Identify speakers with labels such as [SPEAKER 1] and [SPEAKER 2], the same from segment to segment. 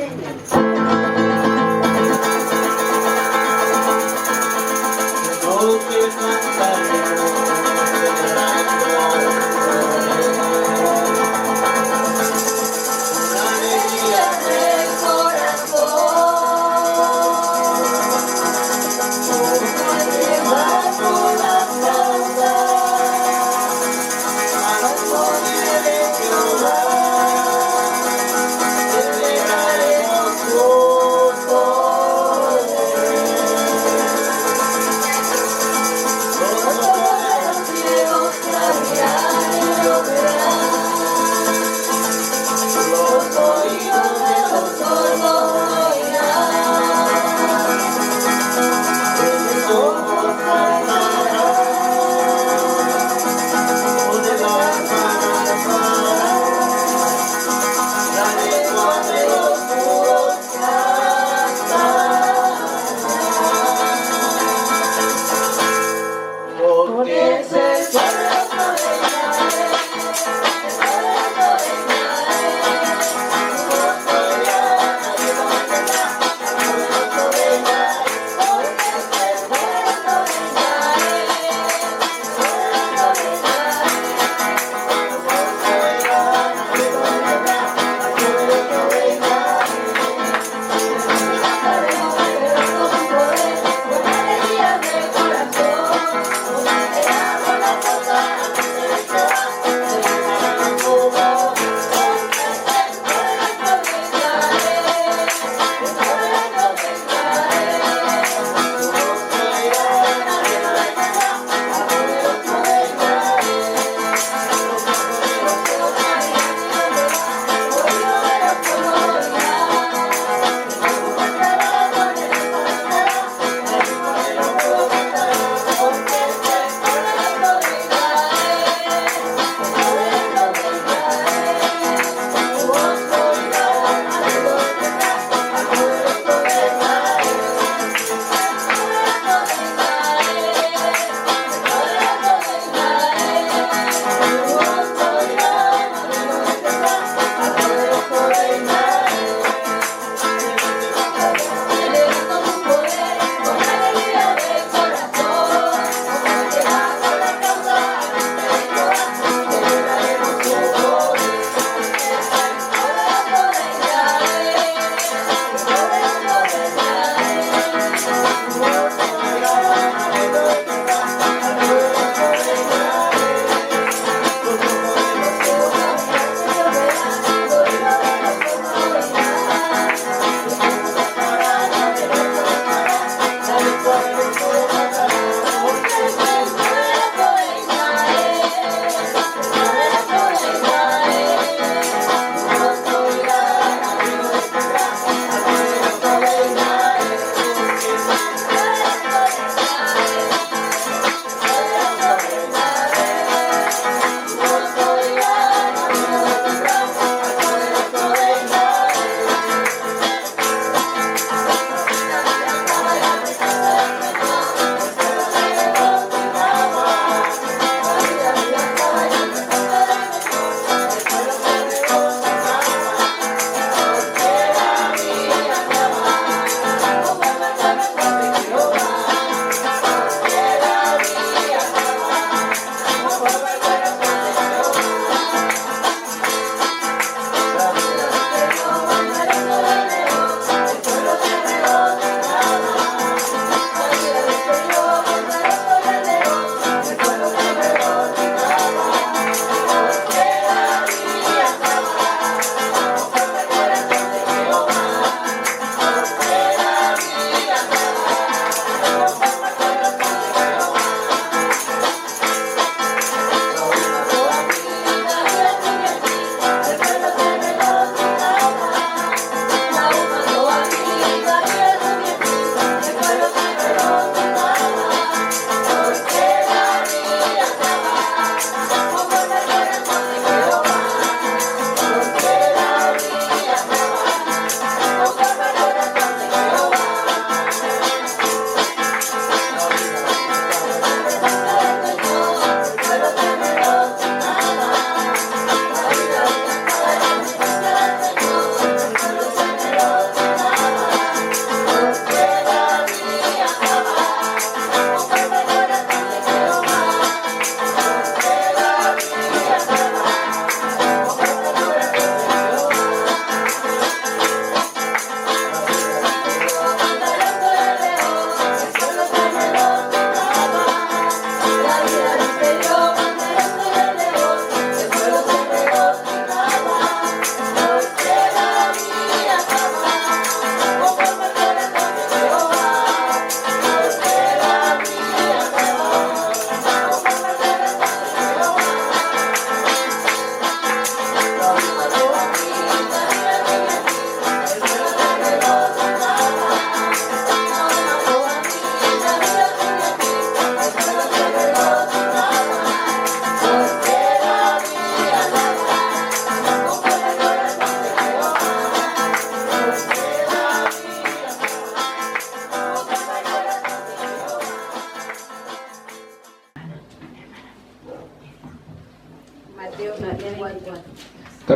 [SPEAKER 1] Tengo que cantaremos una alegría del corazón. Como llevar por la flauta a los poderes de Jehová, celebraremos.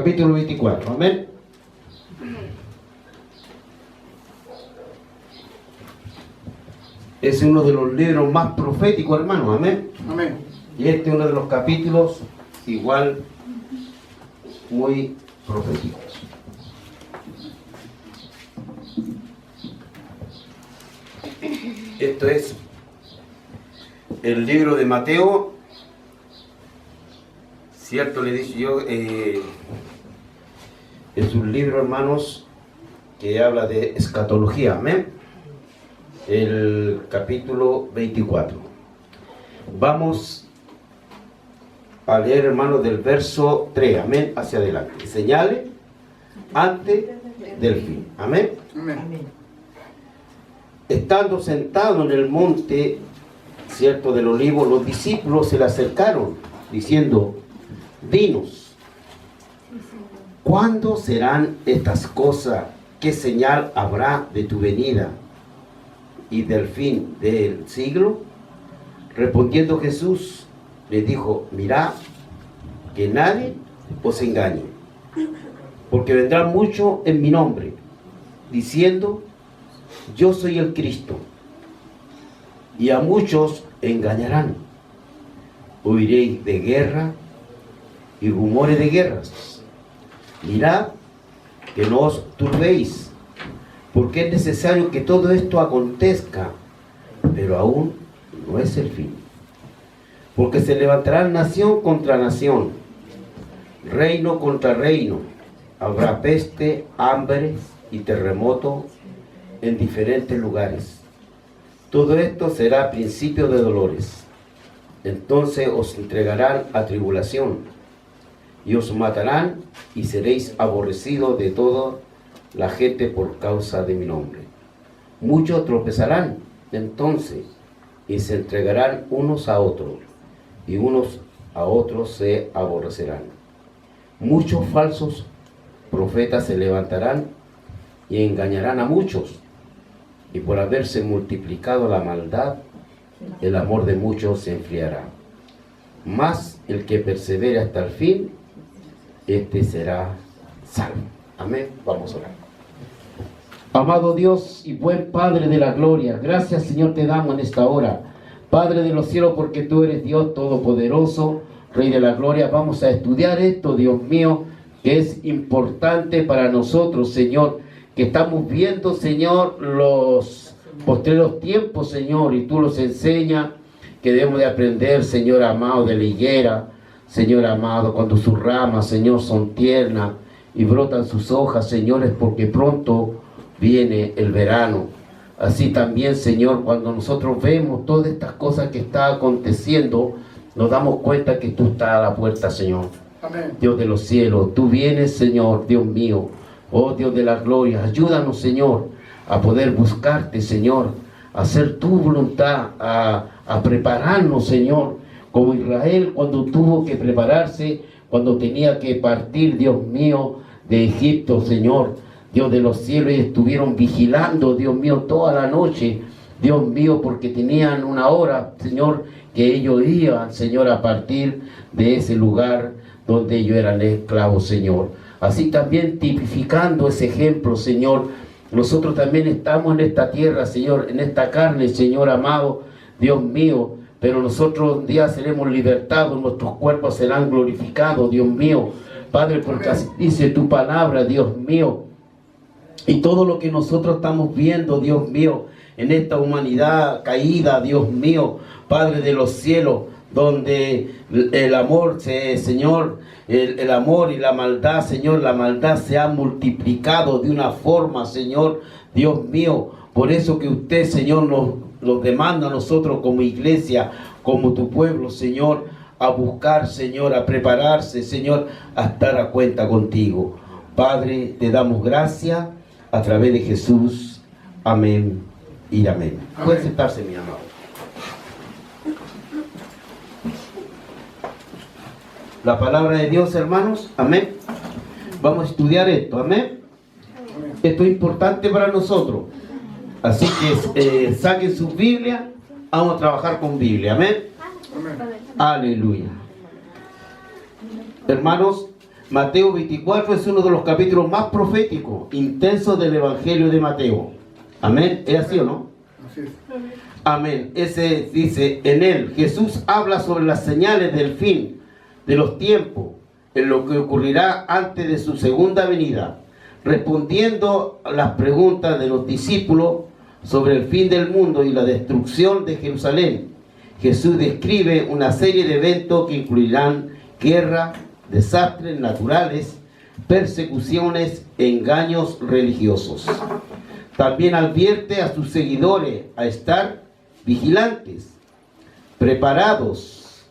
[SPEAKER 2] capítulo 24, amén. Es uno de los libros más proféticos, hermano, amén.
[SPEAKER 3] Amén.
[SPEAKER 2] Y este es uno de los capítulos igual muy proféticos. Esto es el libro de Mateo. Cierto, le dije yo, es un libro, hermanos, que habla de escatología, amén. El capítulo 24. Vamos a leer, hermanos, del verso 3, amén, hacia adelante. Señales antes del fin, amén.
[SPEAKER 3] Amén.
[SPEAKER 2] Estando sentado en el monte, cierto, del Olivo, los discípulos se le acercaron, diciendo: dinos, ¿cuándo serán estas cosas? ¿Qué señal habrá de tu venida y del fin del siglo? Respondiendo Jesús, les dijo: mirad, que nadie os engañe, porque vendrán muchos en mi nombre, diciendo: yo soy el Cristo, y a muchos engañarán. Oiréis de guerra y rumores de guerras. Mirad que no os turbéis, porque es necesario que todo esto acontezca, pero aún no es el fin. Porque se levantará nación contra nación, reino contra reino, habrá peste, hambre y terremoto en diferentes lugares. Todo esto será principio de dolores. Entonces os entregarán a tribulación, y os matarán, y seréis aborrecidos de toda la gente por causa de mi nombre. Muchos tropezarán entonces, y se entregarán unos a otros, y unos a otros se aborrecerán. Muchos falsos profetas se levantarán y engañarán a muchos, y por haberse multiplicado la maldad, el amor de muchos se enfriará. Mas el que persevere hasta el fin, este será salvo. Amén. Vamos a orar. Amado Dios y buen Padre de la gloria, gracias, Señor, te damos en esta hora. Padre de los cielos, porque tú eres Dios todopoderoso, Rey de la gloria. Vamos a estudiar esto, Dios mío, que es importante para nosotros, Señor, que estamos viendo, Señor, los postreros tiempos, Señor, y tú los enseñas que debemos de aprender, Señor amado, de la higuera, Señor amado, cuando sus ramas, Señor, son tiernas y brotan sus hojas, Señor, es porque pronto viene el verano. Así también, Señor, cuando nosotros vemos todas estas cosas que están aconteciendo, nos damos cuenta que tú estás a la puerta, Señor.
[SPEAKER 3] Amén.
[SPEAKER 2] Dios de los cielos, tú vienes, Señor, Dios mío. Oh Dios de la gloria, ayúdanos, Señor, a poder buscarte, Señor, a hacer tu voluntad, a prepararnos, Señor, como Israel cuando tuvo que prepararse, cuando tenía que partir, Dios mío, de Egipto, Señor, Dios de los cielos, y estuvieron vigilando, Dios mío, toda la noche, Dios mío, porque tenían una hora, Señor, que ellos iban, Señor, a partir de ese lugar donde ellos eran esclavos, Señor. Así también tipificando ese ejemplo, Señor, nosotros también estamos en esta tierra, Señor, en esta carne, Señor amado, Dios mío, pero nosotros un día seremos libertados, nuestros cuerpos serán glorificados, Dios mío, Padre, porque así dice tu palabra, Dios mío, y todo lo que nosotros estamos viendo, Dios mío, en esta humanidad caída, Dios mío, Padre de los cielos, donde el amor, Señor, el amor y la maldad, Señor, la maldad se ha multiplicado de una forma, Señor, Dios mío. Por eso que usted, Señor, nos demanda a nosotros como iglesia, como tu pueblo, Señor, a buscar, Señor, a prepararse, Señor, a estar a cuenta contigo. Padre, te damos gracias a través de Jesús. Amén y amén. Puede sentarse, mi amado. La palabra de Dios, hermanos, amén. Vamos a estudiar esto, amén. Esto es importante para nosotros. Así que saquen su Biblia, vamos a trabajar con Biblia, amén.
[SPEAKER 3] Amén.
[SPEAKER 2] Aleluya. Hermanos, Mateo 24 es uno de los capítulos más proféticos, intensos del Evangelio de Mateo. Amén. ¿Es así o no?
[SPEAKER 3] Así es.
[SPEAKER 2] Amén. Ese dice, en él Jesús habla sobre las señales del fin de los tiempos, en lo que ocurrirá antes de su segunda venida, respondiendo a las preguntas de los discípulos sobre el fin del mundo y la destrucción de Jerusalén. Jesús describe una serie de eventos que incluirán guerra, desastres naturales, persecuciones, engaños religiosos. También advierte a sus seguidores a estar vigilantes, preparados,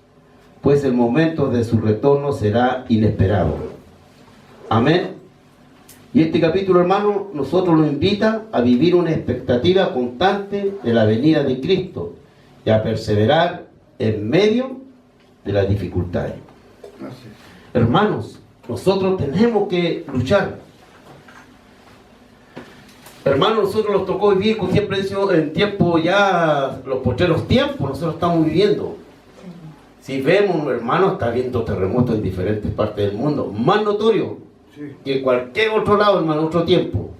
[SPEAKER 2] pues el momento de su retorno será inesperado. Amén. Y este capítulo, hermano, nosotros nos invita a vivir una expectativa constante de la venida de Cristo y a perseverar en medio de las dificultades.
[SPEAKER 3] Así es.
[SPEAKER 2] Hermanos, nosotros tenemos que luchar. Hermanos, nosotros nos tocó vivir, como siempre decimos, en tiempo ya, los postreros tiempos, nosotros estamos viviendo. Si vemos, hermanos, está habiendo terremotos en diferentes partes del mundo, más notorio
[SPEAKER 3] Sí.
[SPEAKER 2] que en cualquier otro lado, hermano, en otro tiempo.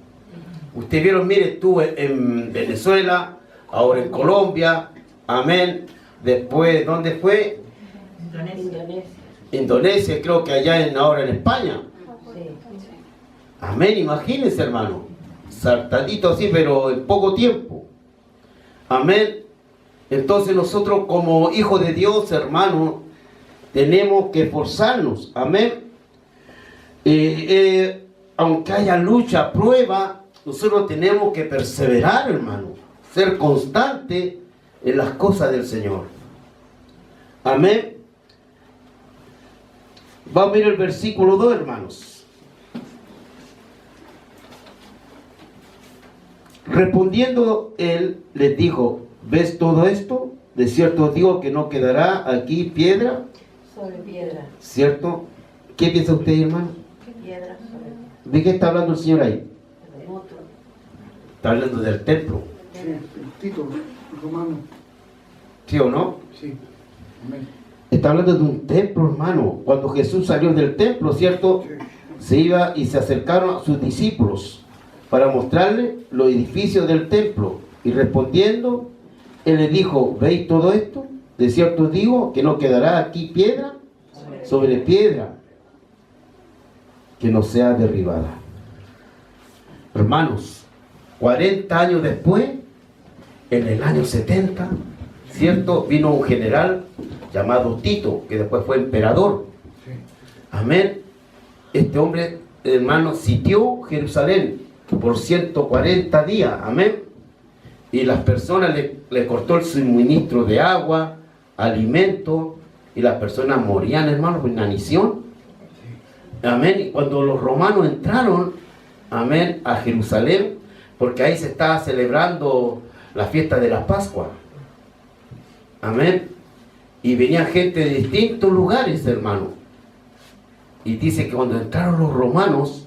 [SPEAKER 2] Ustedes vieron, mire, estuve en Venezuela, ahora en Colombia, amén. Después, ¿dónde fue? Indonesia, creo que allá ahora en España. Amén, imagínense, hermano. Saltadito así, pero en poco tiempo. Amén. Entonces nosotros como hijos de Dios, hermano, tenemos que esforzarnos. Amén. Aunque haya lucha, prueba, nosotros tenemos que perseverar, hermano. Ser constante en las cosas del Señor. Amén. Vamos a ver el versículo 2, hermanos. Respondiendo él, les dijo, ¿ves todo esto? De cierto os digo que no quedará aquí piedra
[SPEAKER 4] Sobre piedra.
[SPEAKER 2] ¿cierto? ¿Qué piensa usted, hermano?
[SPEAKER 4] Piedra sobre piedra.
[SPEAKER 2] ¿De qué está hablando el Señor ahí?
[SPEAKER 4] Terremoto.
[SPEAKER 2] Está hablando del templo,
[SPEAKER 3] Sí, el Tito romano.
[SPEAKER 2] ¿sí o no?
[SPEAKER 3] Sí. Amén.
[SPEAKER 2] Está hablando de un templo, hermano. Cuando Jesús salió del templo, ¿cierto?
[SPEAKER 3] Sí.
[SPEAKER 2] Se iba y se acercaron a sus discípulos para mostrarle los edificios del templo. Y respondiendo, él les dijo, ¿veis todo esto? De cierto os digo que no quedará aquí piedra sobre piedra que no sea derribada. Hermanos, 40 años después, en el año 70, ¿cierto? Vino un general llamado Tito, que después fue emperador.
[SPEAKER 3] Sí.
[SPEAKER 2] Amén. Este hombre, hermano, sitió Jerusalén por 140 días. Amén. Y las personas le cortó el suministro de agua, alimento, y las personas morían, hermano, por inanición. Amén. Y cuando los romanos entraron, amén, a Jerusalén, porque ahí se estaba celebrando la fiesta de la Pascua. Amén. Y venía gente de distintos lugares, hermano. Y dice que cuando entraron los romanos,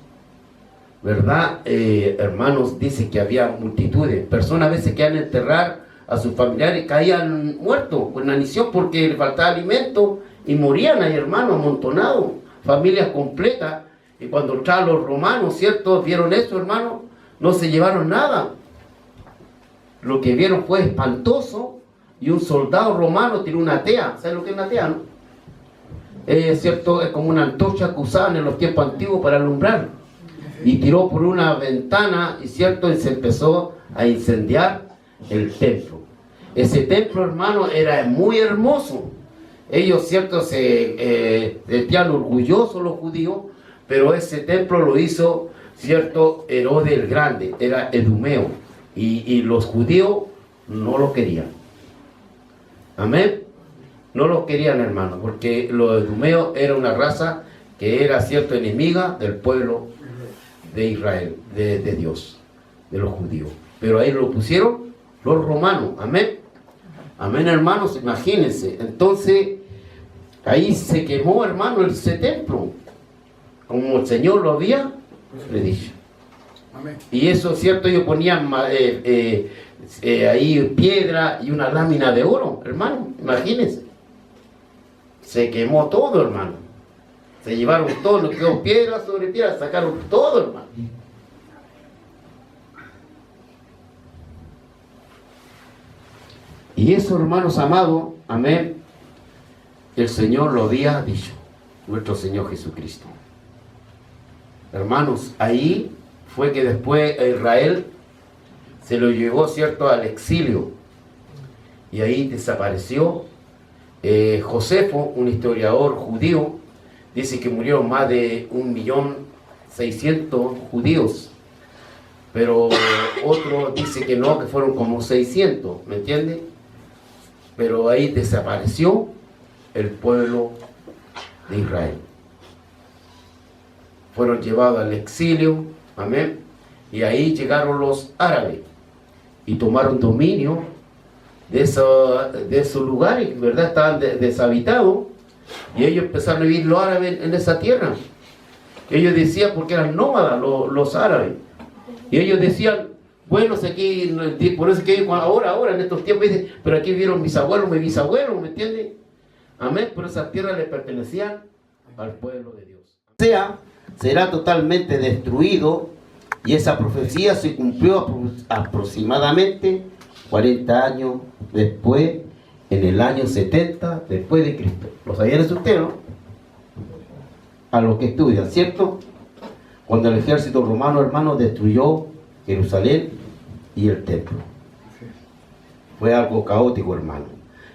[SPEAKER 2] ¿verdad? Hermanos, dice que había multitudes. Personas a veces que iban a enterrar a sus familiares caían muertos con inanición porque les faltaba alimento y morían ahí, hermanos, amontonados, familias completas. Y cuando entraron los romanos, ¿cierto? Vieron eso, hermanos, no se llevaron nada. Lo que vieron fue espantoso. Y un soldado romano tiró una tea. ¿Sabes lo que es una tea, no? ¿Cierto? Es como una antorcha que usaban en los tiempos antiguos para alumbrar. Y tiró por una ventana, y cierto, y se empezó a incendiar el templo. Ese templo, hermano, era muy hermoso. Ellos, cierto, se sentían orgullosos los judíos, pero ese templo lo hizo, cierto, Herodes el Grande, era Edumeo, y los judíos no lo querían. Amén. No los querían, hermano, porque los edumeos era una raza que era, cierto, enemiga del pueblo de Israel, de Dios, de los judíos. Pero ahí lo pusieron los romanos. Amén. Amén, hermanos, imagínense. Entonces, ahí se quemó, hermano, ese templo, como el Señor lo había predicho.
[SPEAKER 3] Amén.
[SPEAKER 2] Y eso, cierto, ellos ponían ahí piedra y una lámina de oro, hermano, imagínense. Se quemó todo, hermano. Se llevaron todo, no quedó piedra sobre piedra, sacaron todo, hermano. Y eso, hermanos amados, amén, el Señor lo había dicho, nuestro Señor Jesucristo. Hermanos, ahí fue que después a Israel se lo llevó, ¿cierto?, al exilio. Y ahí desapareció. Josefo, un historiador judío, dice que murieron más de 1.600.000 judíos. Pero otro dice que no, que fueron como 600, ¿me entiende? Pero ahí desapareció el pueblo de Israel. Fueron llevados al exilio, amén, y ahí llegaron los árabes y tomaron dominio de esos lugares, ¿verdad? Estaban deshabitados, y ellos empezaron a vivir los árabes en esa tierra. Ellos decían, porque eran nómadas los árabes, y ellos decían, bueno, si aquí, por eso que ahora en estos tiempos dicen, pero aquí vivieron mis abuelos, mis bisabuelos, ¿me entienden? Amén, pero esas tierras le pertenecían al pueblo de Dios. Será totalmente destruido, y esa profecía se cumplió aproximadamente 40 años después, en el año 70 después de Cristo. ¿Lo sabían eso ustedes, no? A los que estudian, ¿cierto? Cuando el ejército romano, hermano, destruyó Jerusalén y el templo. Fue algo caótico, hermano.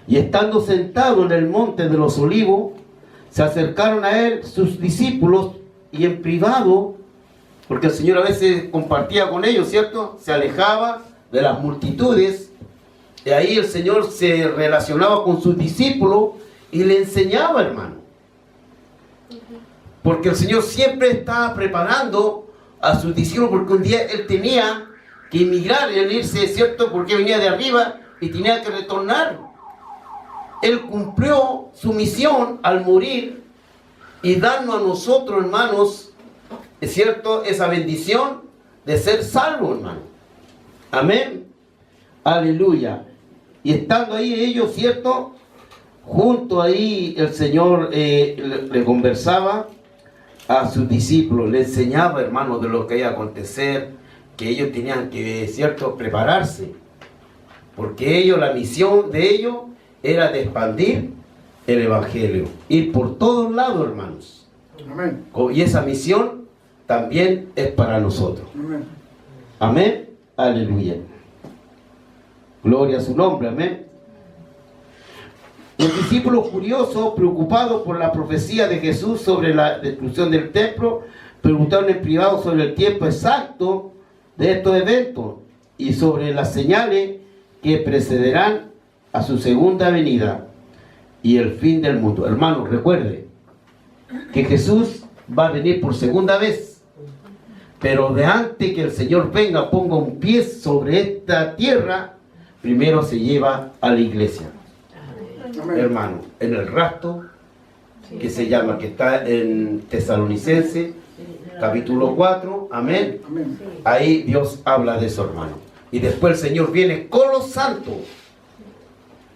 [SPEAKER 2] Y estando sentado en el monte de los olivos, se acercaron a él sus discípulos, y en privado, porque el Señor a veces compartía con ellos, ¿cierto? Se alejaba de las multitudes, y ahí el Señor se relacionaba con sus discípulos y le enseñaba, hermano. Porque el Señor siempre estaba preparando a sus discípulos, porque un día Él tenía que emigrar, Él irse, ¿cierto? Porque venía de arriba y tenía que retornar. Él cumplió su misión al morir y darnos a nosotros, hermanos, es cierto, esa bendición de ser salvos, hermano. Amén. Aleluya. Y estando ahí ellos, cierto, junto ahí el Señor le conversaba a sus discípulos, le enseñaba, hermano, de lo que iba a acontecer, que ellos tenían que, cierto, prepararse, porque ellos, la misión de ellos era de expandir el evangelio, ir por todos lados, hermanos.
[SPEAKER 3] Amén.
[SPEAKER 2] Y esa misión también es para nosotros.
[SPEAKER 3] Amén.
[SPEAKER 2] Amén. Aleluya. Gloria a su nombre. Amén. Los discípulos curiosos, preocupados por la profecía de Jesús sobre la destrucción del templo, preguntaron en privado sobre el tiempo exacto de estos eventos y sobre las señales que precederán a su segunda venida y el fin del mundo. Hermanos, recuerde que Jesús va a venir por segunda vez, pero de antes que el Señor venga, ponga un pie sobre esta tierra, primero se lleva a la iglesia.
[SPEAKER 3] Amén.
[SPEAKER 2] Hermano, en el rapto, que se llama, que está en Tesalonicenses, capítulo 4, amén.
[SPEAKER 3] Amén.
[SPEAKER 2] Ahí Dios habla de eso, hermano. Y después el Señor viene con los santos.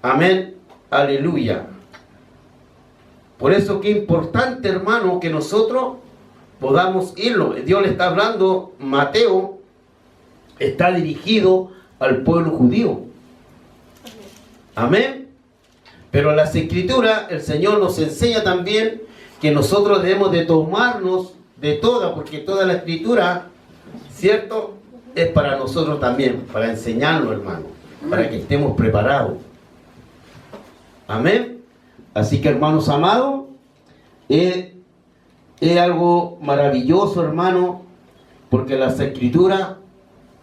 [SPEAKER 2] Amén. Aleluya. Por eso que es importante, hermano, que nosotros podamos irlo. Dios le está hablando, Mateo está dirigido al pueblo judío. Amén. Pero en las Escrituras el Señor nos enseña también que nosotros debemos de tomarnos de toda, porque toda la Escritura, ¿cierto?, es para nosotros también, para enseñarnos, hermano, para que estemos preparados. Amén. Así que, hermanos amados, es algo maravilloso, hermano, porque las Escrituras,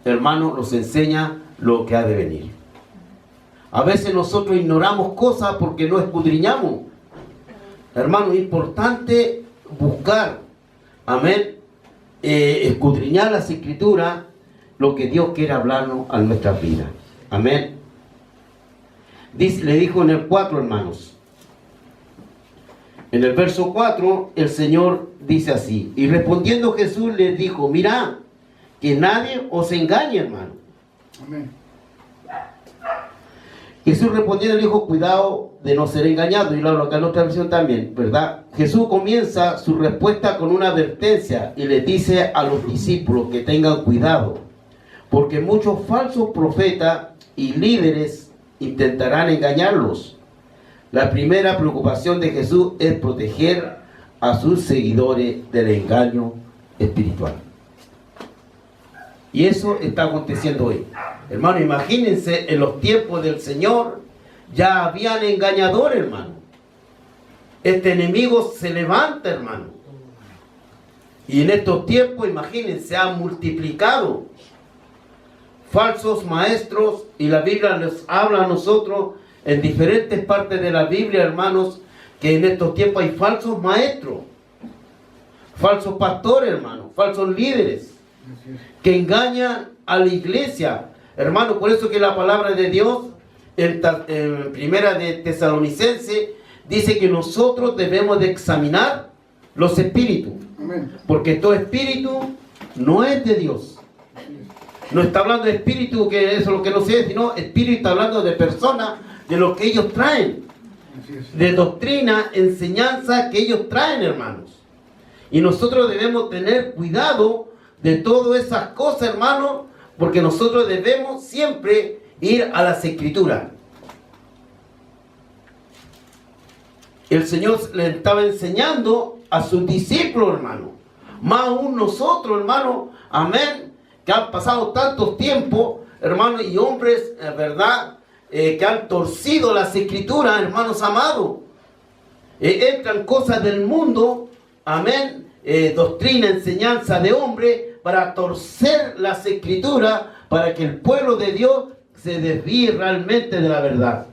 [SPEAKER 2] hermano, nos enseña lo que ha de venir. A veces nosotros ignoramos cosas porque no escudriñamos. Hermano, es importante buscar, amén, escudriñar las Escrituras, lo que Dios quiere hablarnos a nuestras vidas. Amén. Dice, le dijo en el 4, hermanos. En el verso 4, el Señor dice así: y respondiendo Jesús les dijo, mirad, que nadie os engañe, hermano.
[SPEAKER 3] Amén.
[SPEAKER 2] Jesús respondiendo le dijo, cuidado de no ser engañado. Y lo hablo acá en otra versión también, ¿verdad? Jesús comienza su respuesta con una advertencia y le dice a los discípulos que tengan cuidado, porque muchos falsos profetas y líderes intentarán engañarlos. La primera preocupación de Jesús es proteger a sus seguidores del engaño espiritual. Y eso está aconteciendo hoy. Hermano, imagínense, en los tiempos del Señor ya habían engañadores, hermano. Este enemigo se levanta, hermano. Y en estos tiempos, imagínense, se han multiplicado falsos maestros, y la Biblia les habla a nosotros en diferentes partes de la Biblia, hermanos, que en estos tiempos hay falsos maestros, falsos pastores, hermanos, falsos líderes, que engañan a la iglesia, hermano. Por eso que la palabra de Dios, en primera de Tesalonicense, dice que nosotros debemos de examinar los espíritus.
[SPEAKER 3] Amén.
[SPEAKER 2] Porque todo espíritu no es de Dios. No está hablando de espíritu, que eso es lo que no sé, sino espíritu está hablando de personas, de lo que ellos traen,
[SPEAKER 3] Así es.
[SPEAKER 2] de doctrina, enseñanza que ellos traen, hermanos. Y nosotros debemos tener cuidado de todas esas cosas, hermanos, porque nosotros debemos siempre ir a las Escrituras. El Señor le estaba enseñando a sus discípulos, hermano. Más aún nosotros, hermano, amén, que han pasado tantos tiempos, hermanos, y hombres, ¿verdad?, que han torcido las Escrituras, hermanos amados. Entran cosas del mundo, amén, doctrina, enseñanza de hombre, para torcer las Escrituras, para que el pueblo de Dios se desvíe realmente de la verdad.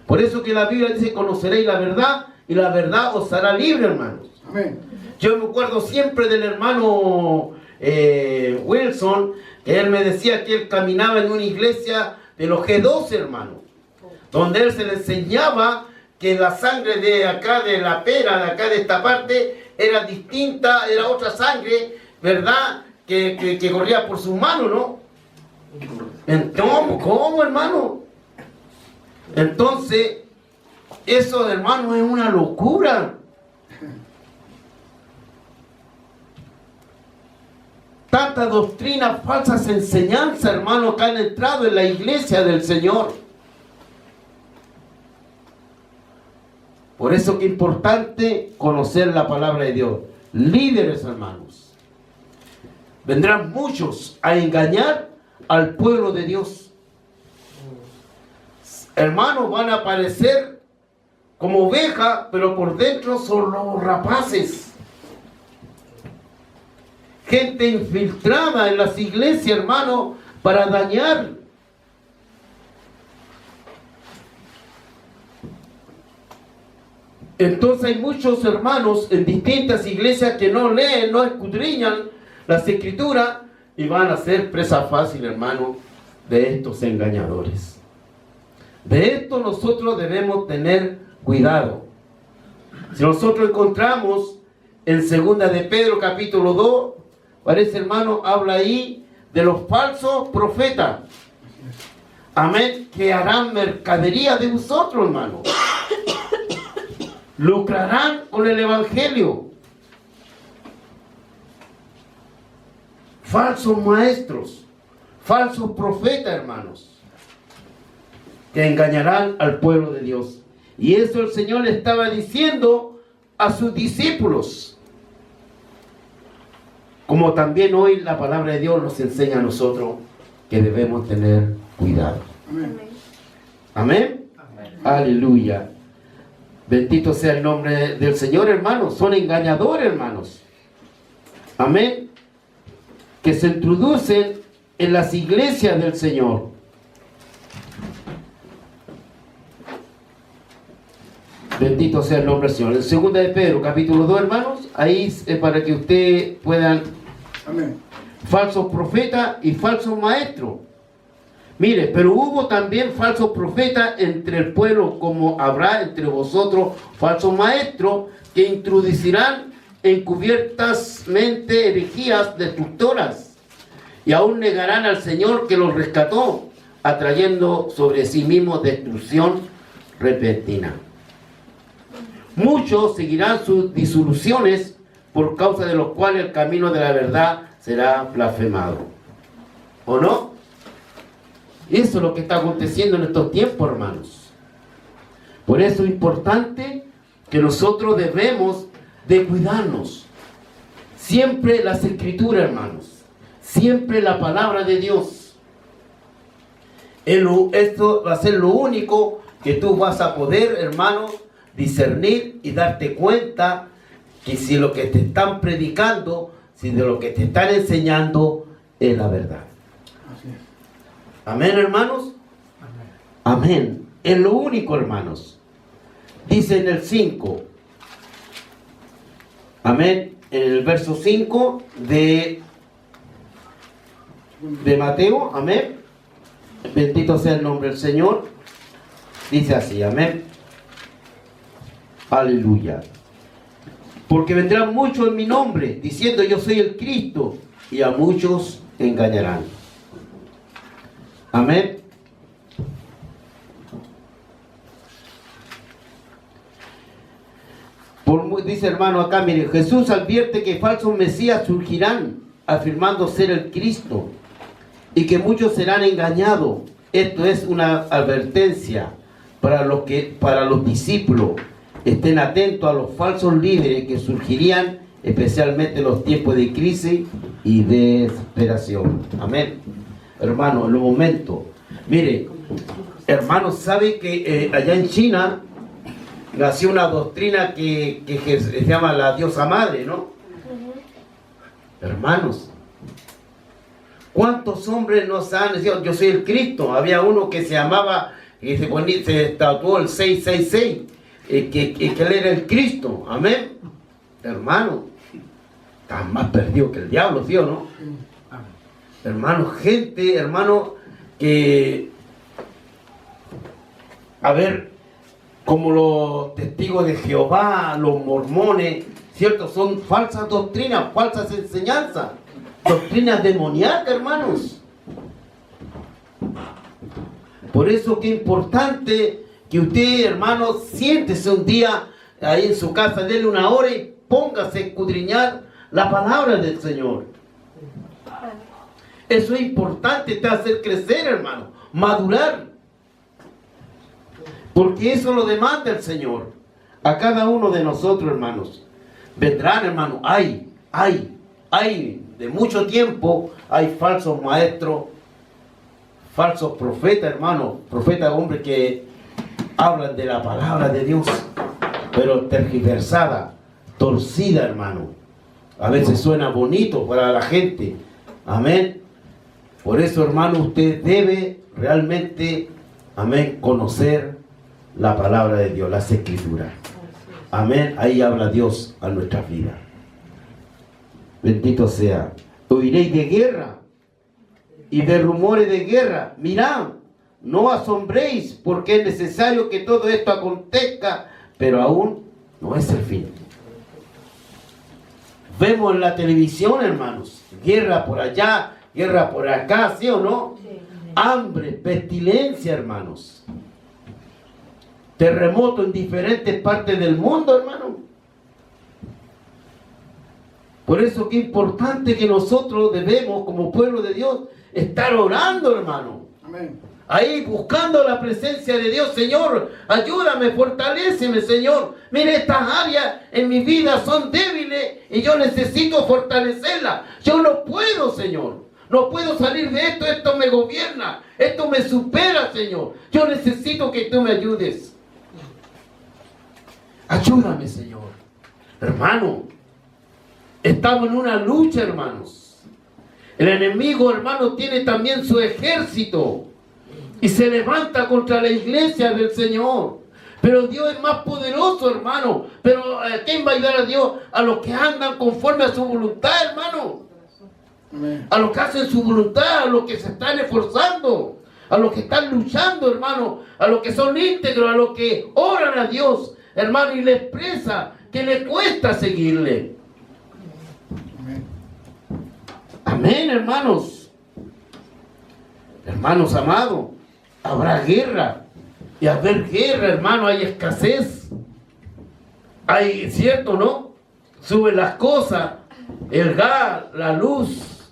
[SPEAKER 2] Por eso que la Biblia dice, conoceréis la verdad, y la verdad os hará libre, hermanos.
[SPEAKER 3] Amén.
[SPEAKER 2] Yo me acuerdo siempre del hermano Wilson, que él me decía que él caminaba en una iglesia de los G12, hermano, donde él se le enseñaba que la sangre de acá, de la pera, de acá, de esta parte, era distinta, era otra sangre, ¿verdad?, que corría por sus manos, ¿no? Entonces, ¿cómo, hermano? Entonces, eso, hermano, es una locura. Tantas doctrinas, falsas enseñanzas, hermanos, que han entrado en la iglesia del Señor. Por eso que es importante conocer la palabra de Dios. Líderes, hermanos. Vendrán muchos a engañar al pueblo de Dios. Hermanos, van a aparecer como ovejas, pero por dentro son lobos rapaces. Gente infiltrada en las iglesias, hermano, para dañar. Entonces hay muchos hermanos en distintas iglesias que no leen, no escudriñan las Escrituras y van a ser presa fácil, hermano, de estos engañadores. De esto nosotros debemos tener cuidado. Si nosotros encontramos en 2 de Pedro capítulo 2, parece, hermano, habla ahí de los falsos profetas. Amén, que harán mercadería de vosotros, hermano. Lucrarán con el evangelio. Falsos maestros, falsos profetas, hermanos, que engañarán al pueblo de Dios. Y eso el Señor le estaba diciendo a sus discípulos. Como también hoy la palabra de Dios nos enseña a nosotros que debemos tener cuidado.
[SPEAKER 3] Amén.
[SPEAKER 2] Amén. Aleluya. Bendito sea el nombre del Señor, hermanos. Son engañadores, hermanos. Amén. Que se introducen en las iglesias del Señor. Bendito sea el nombre del Señor. En 2 de Pedro, capítulo 2, hermanos, ahí para que ustedes puedan.
[SPEAKER 3] Amén.
[SPEAKER 2] Falsos profetas y falsos maestros. Mire, pero hubo también falsos profetas entre el pueblo, como habrá entre vosotros falsos maestros que introducirán encubiertamente herejías destructoras y aún negarán al Señor que los rescató, atrayendo sobre sí mismos destrucción repentina. Muchos seguirán sus disoluciones, por causa de los cuales el camino de la verdad será blasfemado. ¿O no? Eso es lo que está aconteciendo en estos tiempos, hermanos. Por eso es importante que nosotros debemos de cuidarnos. Siempre las Escrituras, hermanos. Siempre la palabra de Dios. Esto va a ser lo único que tú vas a poder, hermano, discernir y darte cuenta que si lo que te están predicando, si de lo que te están enseñando es la verdad.
[SPEAKER 3] Así es.
[SPEAKER 2] Amén, hermanos. Amén. Es lo único, hermanos. Dice en el 5. Amén. En el verso 5 de Mateo. Amén. Bendito sea el nombre del Señor. Dice así. Amén. Aleluya. Porque vendrán muchos en mi nombre, diciendo yo soy el Cristo, y a muchos engañarán. Amén. Dice hermano acá, mire, Jesús advierte que falsos mesías surgirán, afirmando ser el Cristo, y que muchos serán engañados. Esto es una advertencia para los discípulos. Estén atentos a los falsos líderes que surgirían, especialmente en los tiempos de crisis y desesperación. Amén. Hermano, en un momento, mire, hermano, ¿sabe que allá en China nació una doctrina que se llama la diosa madre, ¿no? Hermanos, ¿cuántos hombres nos han dicho yo soy el Cristo? Había uno que se llamaba, y se tatuó el 666. Que él era el Cristo, amén. Hermano, está más perdido que el diablo, ¿sí o no? Hermano, gente, hermano, que, a ver, como los testigos de Jehová, los mormones, ¿cierto? Son falsas doctrinas, falsas enseñanzas, doctrinas demoníacas, hermanos. Por eso que es importante que usted, hermano, siéntese un día ahí en su casa, déle una hora y póngase a escudriñar la palabra del Señor. Eso es importante, te hace crecer, hermano, madurar. Porque eso lo demanda el Señor a cada uno de nosotros, hermanos. Vendrán, hermano, hay de mucho tiempo, hay falsos maestros, falsos profetas, hermano, profetas, hombres que hablan de la palabra de Dios, pero tergiversada, torcida, hermano. A veces suena bonito para la gente. Amén. Por eso, hermano, usted debe realmente, amén, conocer la palabra de Dios, las Escrituras. Amén. Ahí habla Dios a nuestras vidas. Bendito sea. Oiréis de guerra y de rumores de guerra. Mirad, no asombréis, porque es necesario que todo esto acontezca, pero aún no es el fin. Vemos en la televisión, hermanos, guerra por allá, guerra por acá, ¿sí o no? Sí. Hambre, pestilencia, hermanos. Terremoto en diferentes partes del mundo, hermano. Por eso que es importante que nosotros debemos, como pueblo de Dios, estar orando, hermano.
[SPEAKER 3] Amén.
[SPEAKER 2] Ahí buscando la presencia de Dios. Señor, ayúdame, fortaléceme, Señor. Mire, estas áreas en mi vida son débiles y yo necesito fortalecerlas. Yo no puedo, Señor. No puedo salir de esto. Esto me gobierna. Esto me supera, Señor. Yo necesito que tú me ayudes. Ayúdame, Señor. Hermano, estamos en una lucha, hermanos. El enemigo, hermano, tiene también su ejército y se levanta contra la iglesia del Señor. Pero Dios es más poderoso, hermano. Pero ¿quién va a ayudar a Dios? A los que andan conforme a su voluntad, hermano.
[SPEAKER 3] Amén.
[SPEAKER 2] A los que hacen su voluntad, a los que se están esforzando, a los que están luchando, hermano, a los que son íntegros, a los que oran a Dios, hermano, y le expresa que le cuesta seguirle.
[SPEAKER 3] Amén.
[SPEAKER 2] Amén, hermanos. Hermanos amados. habrá guerra. Y al haber guerra, hermano, hay escasez. Hay, ¿cierto, no? Suben las cosas, el gas, la luz,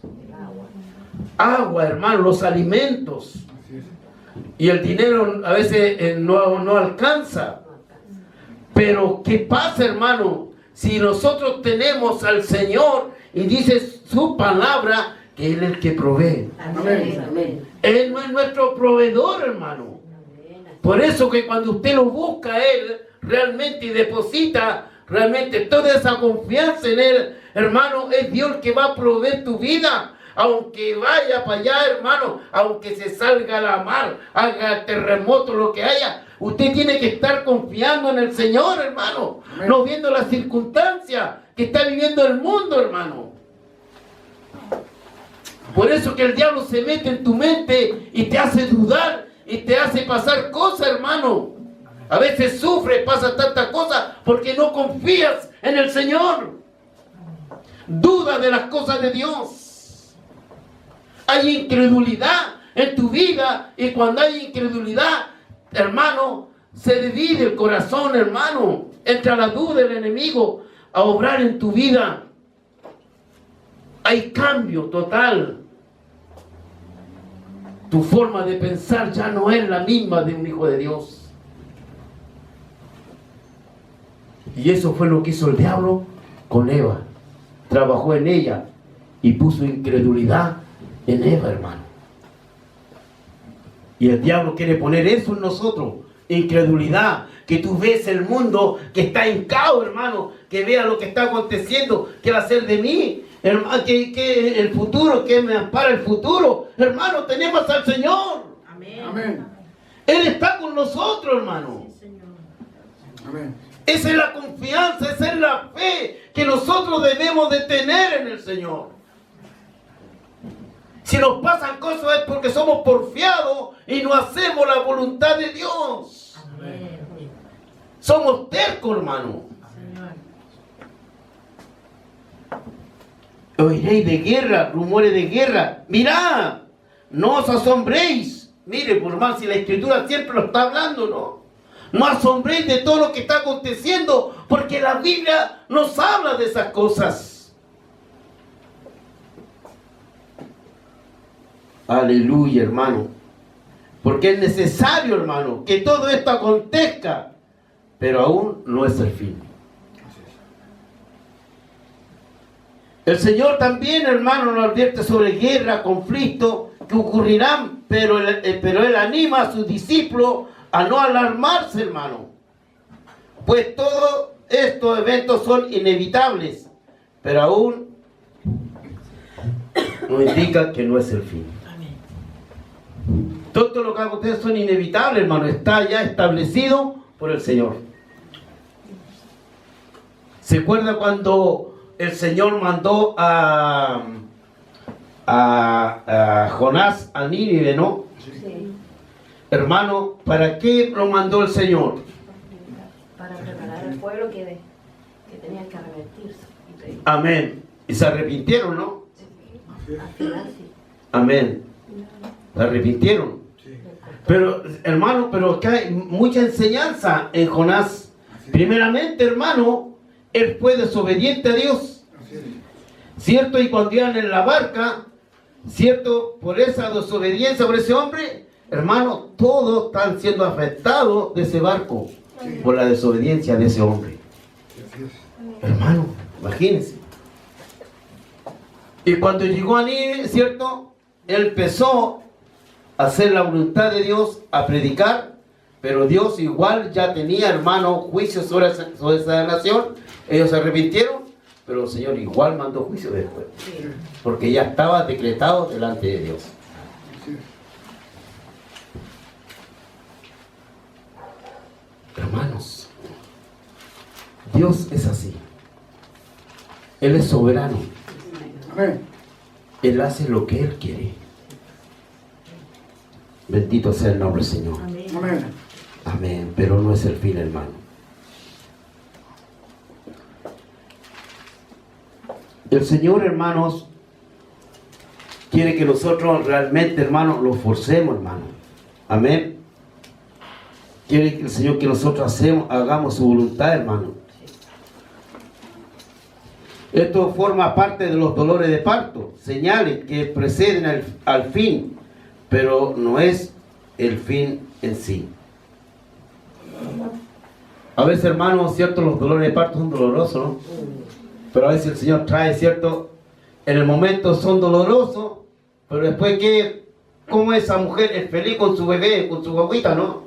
[SPEAKER 2] agua, hermano, los alimentos.
[SPEAKER 3] Así es.
[SPEAKER 2] Y el dinero a veces no alcanza. Pero ¿qué pasa, hermano? Si nosotros tenemos al Señor y dice su palabra, que Él es el que provee.
[SPEAKER 3] Amén. Amén.
[SPEAKER 2] Él no es nuestro proveedor, hermano. Por eso que cuando usted lo busca a Él realmente y deposita realmente toda esa confianza en Él, hermano, es Dios el que va a proveer tu vida. Aunque vaya para allá, hermano, aunque se salga a la mar, haga terremoto, lo que haya, usted tiene que estar confiando en el Señor, hermano.
[SPEAKER 3] Amén.
[SPEAKER 2] No viendo las circunstancias que está viviendo el mundo, hermano. Por eso que el diablo se mete en tu mente y te hace dudar y te hace pasar cosas, hermano. A veces sufres, pasa tantas cosas porque no confías en el Señor. Duda de las cosas de Dios. Hay incredulidad en tu vida y cuando hay incredulidad, hermano, se divide el corazón, hermano. Entra la duda del enemigo a obrar en tu vida. Hay cambio total. Tu forma de pensar ya no es la misma de un hijo de Dios. Y eso fue lo que hizo el diablo con Eva. Trabajó en ella y puso incredulidad en Eva, hermano. Y el diablo quiere poner eso en nosotros, incredulidad, que tú ves el mundo que está en caos, hermano, que vea lo que está aconteciendo, qué va a ser de mí, hermano, que el futuro, que me ampara el futuro. Hermano, tenemos al Señor.
[SPEAKER 3] Amén.
[SPEAKER 2] Él está con nosotros, hermano.
[SPEAKER 3] Amén.
[SPEAKER 2] Esa es la confianza, esa es la fe que nosotros debemos de tener en el Señor. Si nos pasan cosas es porque somos porfiados y no hacemos la voluntad de Dios.
[SPEAKER 4] Amén.
[SPEAKER 2] Somos tercos, hermano. Oiréis de guerra, rumores de guerra. Mirad, no os asombréis. Mire, por más si la Escritura siempre lo está hablando, ¿no? No asombréis de todo lo que está aconteciendo, porque la Biblia nos habla de esas cosas. Aleluya, hermano. Porque es necesario, hermano, que todo esto acontezca, pero aún no es el fin. El Señor también, hermano, nos advierte sobre guerra, conflicto que ocurrirán, pero Él anima a sus discípulos a no alarmarse, hermano. Pues todos estos eventos son inevitables, pero aún nos indica que no es el fin. Todo lo que acontece son inevitables, hermano. Está ya establecido por el Señor. ¿Se acuerda cuando el Señor mandó a Jonás a Nínive, no?
[SPEAKER 4] Sí.
[SPEAKER 2] Hermano, ¿para qué lo mandó el Señor?
[SPEAKER 4] Para preparar al pueblo que tenía que arrepentirse.
[SPEAKER 2] Amén. Y se arrepintieron, ¿no?
[SPEAKER 4] Al final sí.
[SPEAKER 2] Amén. Se arrepintieron.
[SPEAKER 3] Sí.
[SPEAKER 2] Pero, hermano, pero acá hay mucha enseñanza en Jonás. Primeramente, hermano, él fue desobediente a Dios.
[SPEAKER 3] Así es.
[SPEAKER 2] ¿Cierto? Y cuando iban en la barca, ¿cierto? Por esa desobediencia, por ese hombre, hermano, todos están siendo afectados de ese barco.
[SPEAKER 3] Sí.
[SPEAKER 2] Por la desobediencia de ese hombre.
[SPEAKER 3] Así es.
[SPEAKER 2] Hermano, imagínense. Y cuando llegó a Nínive, ¿cierto? Él empezó a hacer la voluntad de Dios, a predicar, pero Dios igual ya tenía, hermano, juicio sobre esa nación. Ellos se arrepintieron, pero el Señor igual mandó juicio después,
[SPEAKER 4] Sí.
[SPEAKER 2] porque ya estaba decretado delante de Dios.
[SPEAKER 3] Así es.
[SPEAKER 2] Hermanos, Dios es así. Él es soberano.
[SPEAKER 3] Amén.
[SPEAKER 2] Él hace lo que Él quiere. Bendito sea el nombre del Señor.
[SPEAKER 4] Amén.
[SPEAKER 3] Amén.
[SPEAKER 2] Amén. Pero no es el fin, hermano. El Señor, hermanos, quiere que nosotros realmente, hermanos, lo forcemos, hermano. Amén. Quiere que el Señor que nosotros hagamos su voluntad, hermano. Esto forma parte de los dolores de parto, señales que preceden al fin, pero no es el fin en sí. A veces, hermano, cierto, los dolores de parto son dolorosos, ¿no? Pero a veces el Señor trae, cierto, en el momento son dolorosos, pero después que, como esa mujer es feliz con su bebé, con su guaguita, ¿no?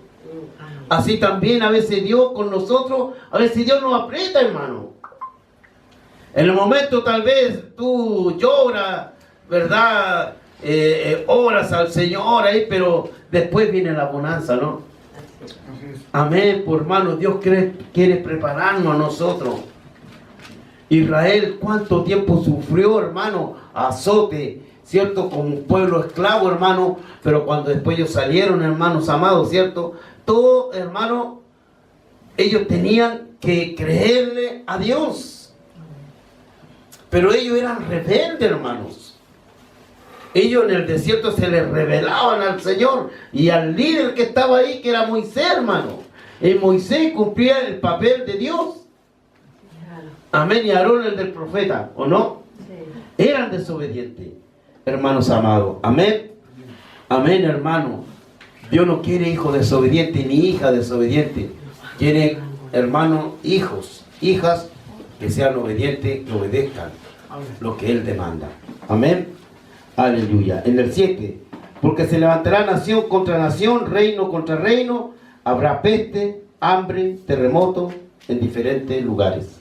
[SPEAKER 2] Así también a veces Dios con nosotros, a veces Dios nos aprieta, hermano. En el momento tal vez tú lloras, ¿verdad? Oras al Señor ahí, pero después viene la bonanza, ¿no? Amén, por hermano, Dios quiere prepararnos a nosotros. Israel, ¿cuánto tiempo sufrió, hermano? Azote, ¿cierto? Como un pueblo esclavo, hermano, pero cuando después ellos salieron, hermanos amados, ¿cierto? Todo, hermano, ellos tenían que creerle a Dios. Pero ellos eran rebeldes, hermanos. Ellos en el desierto se les rebelaban al Señor y al líder que estaba ahí, que era Moisés, hermano. Y Moisés cumplía el papel de Dios. Amén. Y Aarón el del profeta, ¿o no? Sí. Eran desobedientes, hermanos amados. Amén. Amén, hermano. Dios no quiere hijos desobedientes ni hijas desobedientes. Quiere, hermanos, hijos, hijas que sean obedientes, que obedezcan lo que Él demanda. Amén. Aleluya. En el 7. Porque se levantará nación contra nación, reino contra reino. Habrá peste, hambre, terremoto en diferentes lugares.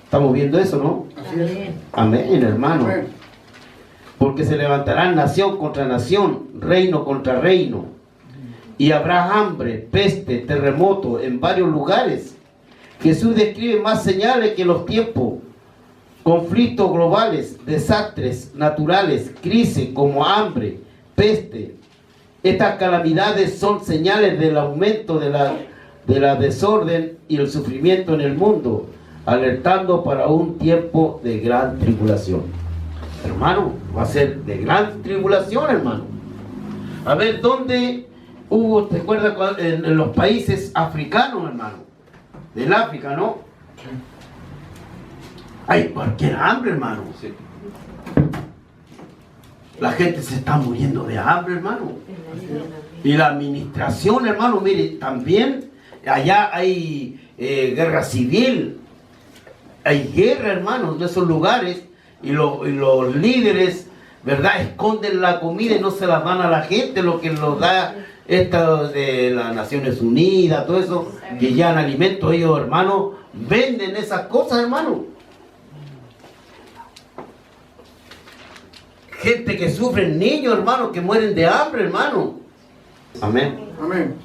[SPEAKER 2] Estamos viendo eso, ¿no?
[SPEAKER 3] Así es.
[SPEAKER 2] Amén, hermano.
[SPEAKER 3] Amén.
[SPEAKER 2] Porque se levantará nación contra nación, reino contra reino. Y habrá hambre, peste, terremoto en varios lugares. Jesús describe más señales que los tiempos. Conflictos globales, desastres naturales, crisis como hambre, peste. Estas calamidades son señales del aumento de la desorden y el sufrimiento en el mundo, alertando para un tiempo de gran tribulación. Hermano, va a ser de gran tribulación, hermano. A ver, ¿dónde hubo, te acuerdas, en los países africanos, hermano? Del África, ¿no? Hay cualquier hambre, hermano. Sí. La gente se está muriendo de hambre, hermano. Y la administración, hermano, mire, también allá hay guerra civil. Hay guerra, hermano, en esos lugares. Y los líderes, ¿verdad? Esconden la comida y no se la dan a la gente, lo que nos da esta de las Naciones Unidas, todo eso, que ya en alimentos ellos, hermano, venden esas cosas, hermano. Gente que sufre, niños, hermano, que mueren de hambre, hermano. Amén.
[SPEAKER 3] Amén.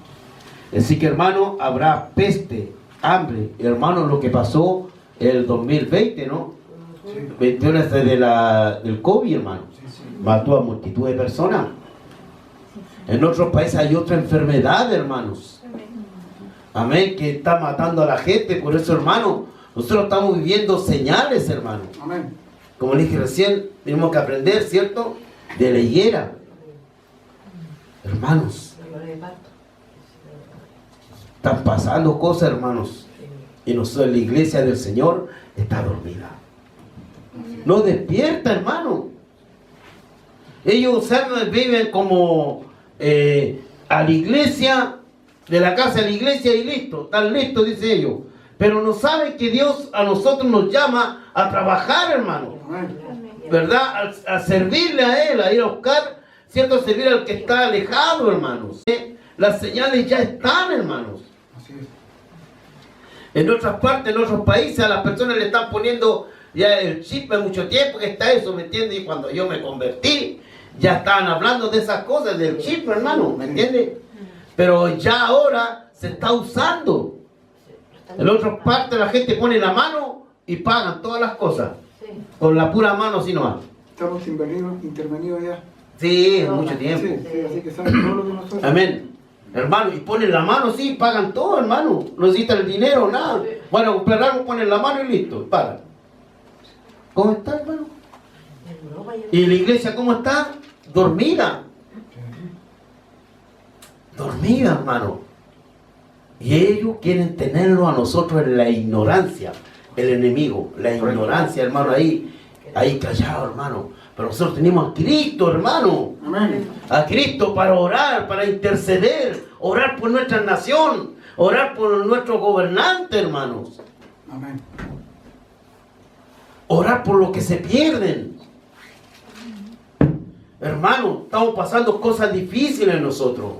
[SPEAKER 2] Así que, hermano, habrá peste, hambre. Hermano, lo que pasó el 2020, ¿no?
[SPEAKER 3] Sí.
[SPEAKER 2] 21 del COVID, hermano. Mató a multitud de personas. En otros países hay otra enfermedad, hermanos. Amén, que está matando a la gente. Por eso, hermano, nosotros estamos viviendo señales, hermano.
[SPEAKER 3] Amén.
[SPEAKER 2] Como le dije recién, tenemos que aprender, ¿cierto? De la higuera. Hermanos, están pasando cosas, hermanos. Y nosotros, la iglesia del Señor, está dormida. No despierta, hermano. Ellos viven como a la iglesia, de la casa a la iglesia y listo. Están listos, dice ellos. Pero no saben que Dios a nosotros nos llama a trabajar, hermano.
[SPEAKER 3] Amén.
[SPEAKER 2] ¿Verdad? A servirle a Él, a ir a buscar, ¿cierto? A servir al que está alejado, hermanos. Las señales ya están, hermanos.
[SPEAKER 3] Así es.
[SPEAKER 2] En otras partes, en otros países, a las personas le están poniendo ya el chip de mucho tiempo que está eso, ¿me entiendes? Y cuando yo me convertí, ya estaban hablando de esas cosas, del chip, hermano, ¿me entiendes? Pero ya ahora se está usando. En otras partes la gente pone la mano y pagan todas las cosas. Con la pura mano, así nomás.
[SPEAKER 3] Estamos intervenidos ya.
[SPEAKER 2] Sí, mucho tiempo.
[SPEAKER 3] Sí, sí, así que saben todo lo que nosotros.
[SPEAKER 2] Amén. Hermano, y ponen la mano, sí, pagan todo, hermano. No necesitan el dinero, nada. Bueno, comprar algo, ponen la mano y listo, pagan. ¿Cómo está, hermano? ¿Y la iglesia cómo está? Dormida. dormida, hermano. Y ellos quieren tenerlo a nosotros en la ignorancia, el enemigo, la ignorancia, hermano, ahí callado, hermano. Pero nosotros tenemos a Cristo, hermano.
[SPEAKER 3] Amén.
[SPEAKER 2] A Cristo para orar, para interceder, orar por nuestra nación, orar por nuestro gobernante, hermanos.
[SPEAKER 3] Amén.
[SPEAKER 2] Orar por los que se pierden. Hermano, estamos pasando cosas difíciles nosotros.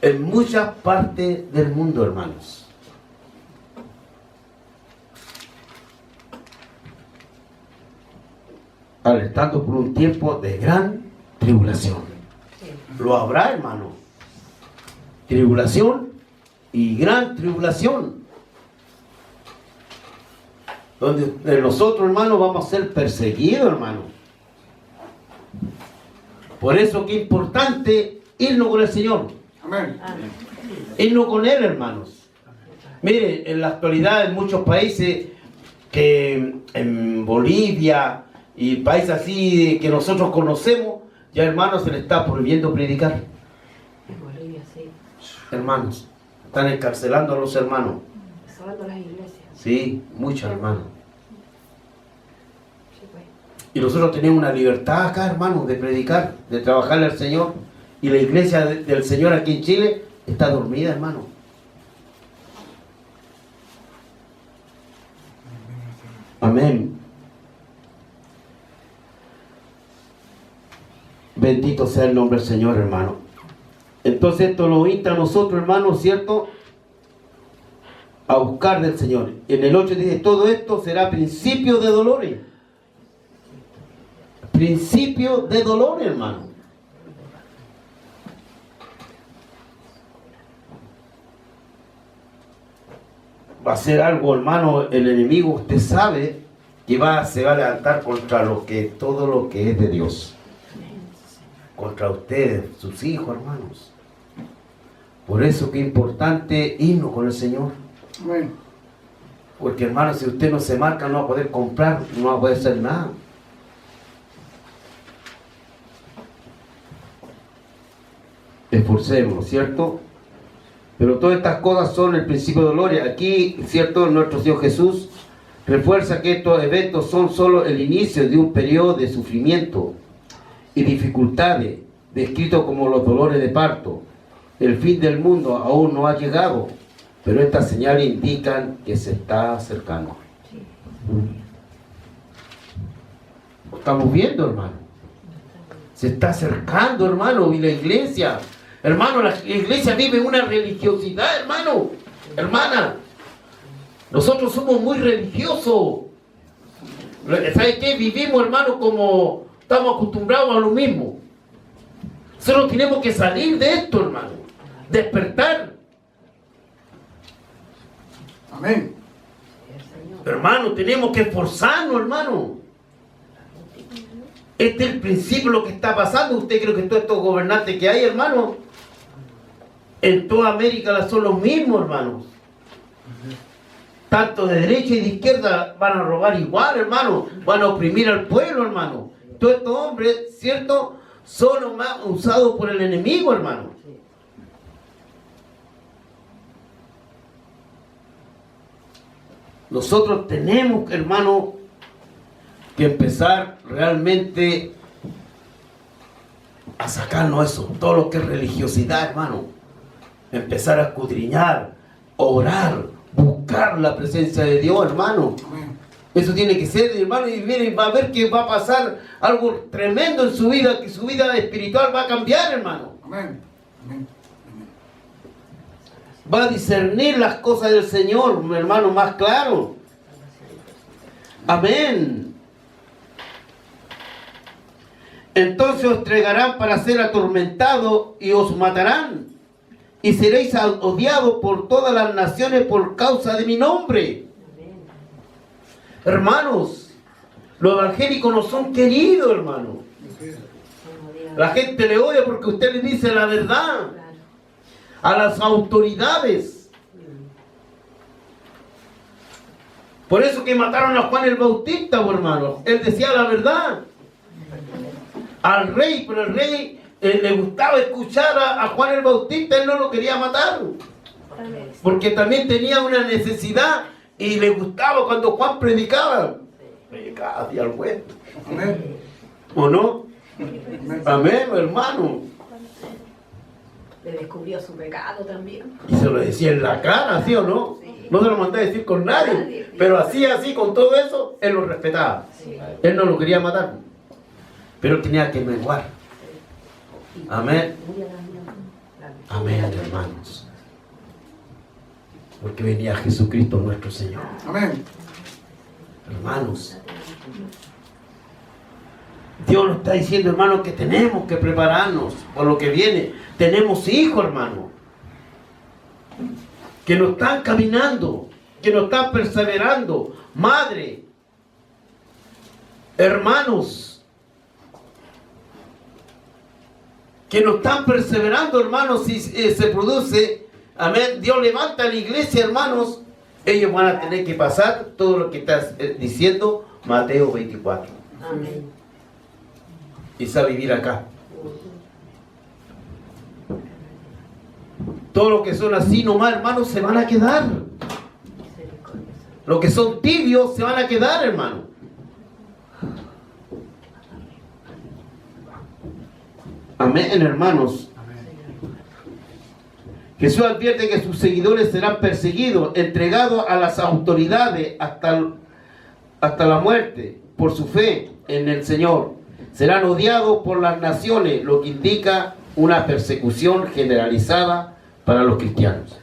[SPEAKER 2] En muchas partes del mundo, hermanos. Alertando por un tiempo de gran tribulación. Lo habrá, hermano. Tribulación y gran tribulación. Donde nosotros, hermano, vamos a ser perseguidos, hermano. Por eso que es importante irnos con el Señor.
[SPEAKER 3] Amén.
[SPEAKER 2] Irnos con Él, hermanos. Mire, en la actualidad en muchos países, que en Bolivia y países así que nosotros conocemos, ya, hermanos, se le está prohibiendo predicar.
[SPEAKER 4] En Bolivia, sí.
[SPEAKER 2] Hermanos, están encarcelando a los hermanos.
[SPEAKER 4] Salvando las iglesias.
[SPEAKER 2] Sí, muchos hermanos.
[SPEAKER 4] Sí, pues.
[SPEAKER 2] Y nosotros tenemos una libertad acá, hermanos, de predicar, de trabajarle al Señor. Y la iglesia del Señor aquí en Chile está dormida, hermano. Amén. Bendito sea el nombre del Señor, hermano. Entonces esto nos insta a nosotros, hermanos, ¿cierto?, a buscar del Señor. En el 8 dice, todo esto será principio de dolores. Principio de dolores, hermano. Va a ser algo, hermano, el enemigo, usted sabe que se va a levantar contra todo lo que es de Dios. Contra ustedes, sus hijos, hermanos. Por eso que es importante irnos con el Señor.
[SPEAKER 3] Amén.
[SPEAKER 2] Porque, hermano, si usted no se marca, no va a poder comprar, no va a poder hacer nada. Esforcémonos, ¿cierto? Pero todas estas cosas son el principio de gloria. Aquí, ¿cierto?, nuestro Señor Jesús refuerza que estos eventos son solo el inicio de un periodo de sufrimiento y dificultades, descritos como los dolores de parto. El fin del mundo aún no ha llegado, pero estas señales indican que se está acercando. ¿Lo estamos viendo, hermano? Se está acercando, hermano, y la iglesia, hermano, la iglesia vive una religiosidad, hermano, hermana. Nosotros somos muy religiosos. ¿Sabe qué? Vivimos, hermano, como estamos acostumbrados a lo mismo. Nosotros tenemos que salir de esto, hermano. Despertar.
[SPEAKER 3] Amén.
[SPEAKER 2] Hermano, tenemos que esforzarnos, hermano. Este es el principio de lo que está pasando. ¿Usted cree que todos estos gobernantes que hay, hermano, en toda América son los mismos, hermanos? Tanto de derecha y de izquierda van a robar igual, hermano. Van a oprimir al pueblo, hermano. Todos estos hombres, ¿cierto?, son los más usados por el enemigo, hermano. Nosotros tenemos, hermano, que empezar realmente a sacarnos eso, todo lo que es religiosidad, hermano. Empezar a escudriñar, orar, buscar la presencia de Dios, hermano.
[SPEAKER 3] Amén.
[SPEAKER 2] Eso tiene que ser, hermano, y miren, va a ver que va a pasar algo tremendo en su vida, que su vida espiritual va a cambiar, hermano.
[SPEAKER 3] Amén. Amén.
[SPEAKER 2] Va a discernir las cosas del Señor, mi hermano, más claro. Amén. Entonces os entregarán para ser atormentados y os matarán. Y seréis odiados por todas las naciones por causa de mi nombre. Hermanos, los evangélicos no son queridos, hermano. La gente le odia porque usted le dice la verdad a las autoridades. Por eso que mataron a Juan el Bautista, hermano. Él decía la verdad al rey, pero el rey le gustaba escuchar a Juan el Bautista, él no lo quería matar. Porque también tenía una necesidad y le gustaba cuando Juan predicaba. Predicaba hacia el bueno.
[SPEAKER 3] Amén.
[SPEAKER 2] ¿O no?
[SPEAKER 3] Amén.
[SPEAKER 2] Amén, hermano.
[SPEAKER 4] Le descubrió su pecado también.
[SPEAKER 2] Y se lo decía en la cara, ¿sí o no? No se lo mandaba a decir con nadie. Pero así, con todo eso, él lo respetaba. Él no lo quería matar. Pero tenía que menguar. Amén. Amén, hermanos. Porque venía Jesucristo nuestro Señor.
[SPEAKER 3] Amén.
[SPEAKER 2] Hermanos, Dios nos está diciendo, hermanos, que tenemos que prepararnos por lo que viene. Tenemos hijos, hermanos, que no están caminando, que no están perseverando. Madre, hermanos, que no están perseverando, hermanos, si se produce, amén, Dios levanta a la iglesia, hermanos, ellos van a tener que pasar todo lo que está diciendo Mateo 24.
[SPEAKER 4] Amén.
[SPEAKER 2] Y sabe vivir acá. Todos los que son así nomás, hermanos, se van a quedar. Los que son tibios se van a quedar, hermano. Amén, hermanos. Jesús advierte que sus seguidores serán perseguidos, entregados a las autoridades hasta la muerte por su fe en el Señor. Serán odiados por las naciones, lo que indica una persecución generalizada para los cristianos.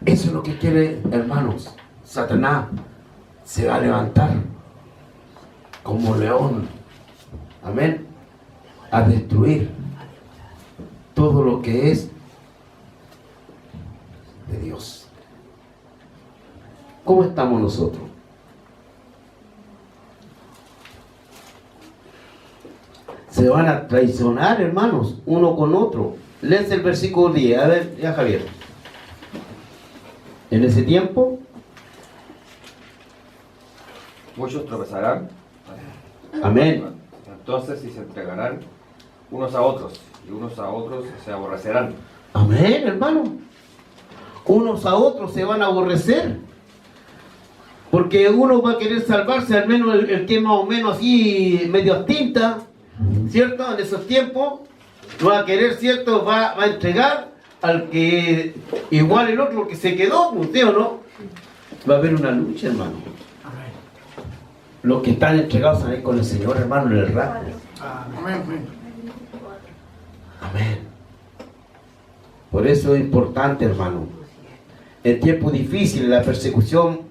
[SPEAKER 2] Eso es lo que quiere, hermanos. Satanás se va a levantar como león. Amén. A destruir todo lo que es de Dios. ¿Cómo estamos nosotros? Se van a traicionar, hermanos, uno con otro. Léese el versículo 10. A ver, ya Javier. En ese tiempo,
[SPEAKER 5] muchos tropezarán.
[SPEAKER 2] amén.
[SPEAKER 5] Entonces sí se entregarán unos a otros, y unos a otros se aborrecerán.
[SPEAKER 2] Amén, hermano. Unos a otros se van a aborrecer. Porque uno va a querer salvarse, al menos el que es más o menos así, medio tinta, ¿cierto? En esos tiempos, va a querer, ¿cierto? Va a entregar al que, igual el otro que se quedó, ¿usted o no? Va a haber una lucha, hermano. Los que están entregados a ir con el Señor, hermano, en el rapto.
[SPEAKER 3] Amén. Amén.
[SPEAKER 2] Amén. Por eso es importante, hermano. En tiempos difíciles, la persecución